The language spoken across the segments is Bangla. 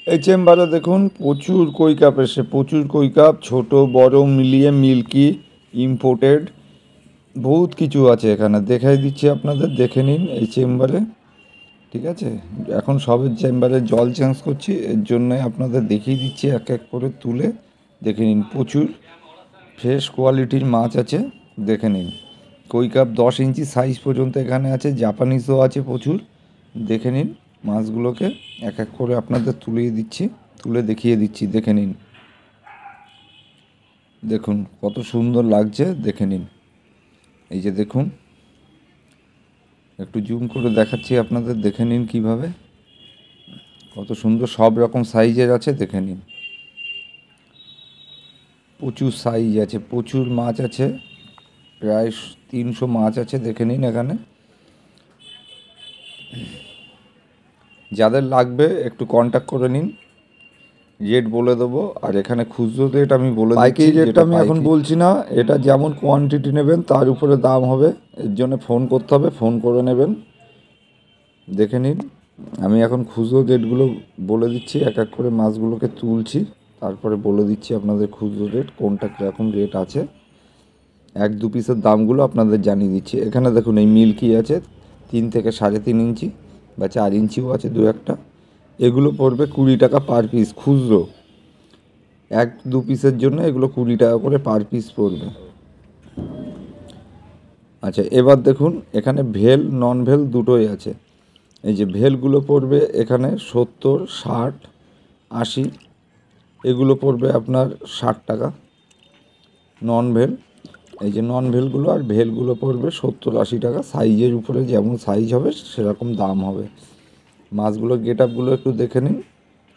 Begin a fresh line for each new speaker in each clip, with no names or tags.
এই চেম্বারে দেখুন প্রচুর কই কাপ এসে, প্রচুর কই কাপ, ছোটো বড় মিলিয়ে মিল্কি, ইম্পোর্টেড, বহুত কিছু আছে এখানে। দেখাই দিচ্ছি আপনাদের, দেখে নিন এই চেম্বারে। ঠিক আছে, এখন সবের চেম্বারে জল চেঞ্জ করছি, এর জন্যে আপনাদের দেখিয়ে দিচ্ছি এক এক করে তুলে। দেখে নিন, প্রচুর ফ্রেশ কোয়ালিটির মাছ আছে, দেখে নিন। কই কাপ 10 ইঞ্চি সাইজ পর্যন্ত এখানে আছে, জাপানিজও আছে প্রচুর। দেখে নিন মাছগুলোকে এক এক করে আপনাদের তুলে দেখিয়ে দিচ্ছি, দেখে নিন। দেখুন কত সুন্দর লাগছে, দেখে নিন। এই যে দেখুন, একটু জুম করে দেখাচ্ছি আপনাদের, দেখে নিন কিভাবে কত সুন্দর, সব রকম সাইজের আছে, দেখে নিন। প্রচুর সাইজ আছে, প্রচুর মাছ আছে, প্রায় 300 মাছ আছে, দেখে নিন এখানে। যাদের লাগবে একটু কন্ট্যাক্ট করে নিন, রেট বলে দেবো। আর এখানে খুচরো রেট আমি বলে দিচ্ছি, পাইকারি রেটটা আমি এখন বলছি না, এটা যেমন কোয়ান্টিটি নেবেন তার উপরে দাম হবে, এর জন্য ফোন করতে হবে, ফোন করে নেবেন। দেখে নিন, আমি এখন খুচরো রেটগুলো বলে দিচ্ছি, এক এক করে মাছগুলোকে তুলছি, তারপরে বলে দিচ্ছি আপনাদের খুচরো রেট কোনটা কীরকম রেট আছে। 1-2 পিসের দামগুলো আপনাদের জানিয়ে দিচ্ছি। এখানে দেখুন এই মিল্কি আছে 3 থেকে 3.5 ইঞ্চি, বা 4 ইঞ্চিও আছে দু একটা। এগুলো পড়বে 20 টাকা পার পিস খুচরো। 1-2 পিসের জন্য এগুলো 20 টাকা করে পার পিস পড়বে। আচ্ছা, এবার দেখুন এখানে ভেল নন ভেল দুটোই আছে। এই যে ভেলগুলো পড়বে এখানে 70, 60, 80, এগুলো পড়বে আপনার 60 টাকা নন ভেল। এই যে নন ভেলগুলো আর ভেলগুলো পড়বে 70-80 টাকা। সাইজের উপরে যেমন সাইজ হবে সেরকম দাম হবে। মাছগুলো গেট আপগুলো একটু দেখে নিন,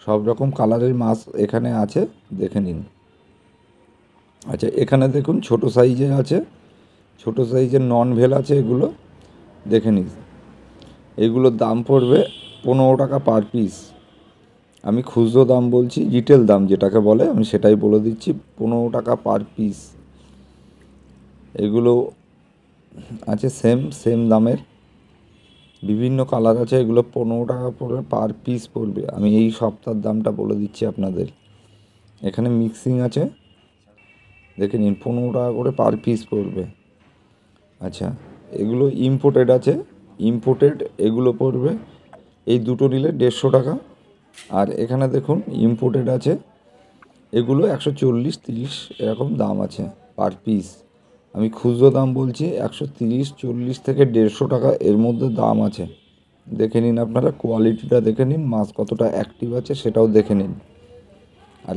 সব রকম কালারের মাছ এখানে আছে, দেখে নিন। আচ্ছা, এখানে দেখুন ছোট সাইজের আছে, ছোট সাইজের নন ভেল আছে, এগুলো দেখে নিন। এগুলোর দাম পড়বে 15 টাকা পার পিস। আমি খুচরো দাম বলছি, রিটেল দাম যেটাকে বলে আমি সেটাই বলে দিচ্ছি, 15 টাকা পার পিস। এগুলো আছে সেম দামের, বিভিন্ন কালার আছে, এগুলো 15 টাকা করে পার পিস পড়বে। আমি এই সপ্তাহের দামটা বলে দিচ্ছি আপনাদের। এখানে মিক্সিং আছে, দেখে নিন, 15 টাকা করে পার পিস পড়বে। আচ্ছা, এগুলো ইম্পোর্টেড আছে, ইম্পোর্টেড এগুলো পড়বে, এই দুটো নিলে 150 টাকা। আর এখানে দেখুন ইম্পোর্টেড আছে, এগুলো 140-30 এরকম দাম আছে পার পিস। আমি খুচরো দাম বলছি, 130-40 থেকে 150 টাকা এর মধ্যে দাম আছে। দেখে নিন আপনারা, কোয়ালিটিটা দেখে নিন, মাছ কতটা অ্যাক্টিভ আছে সেটাও দেখে নিন। আর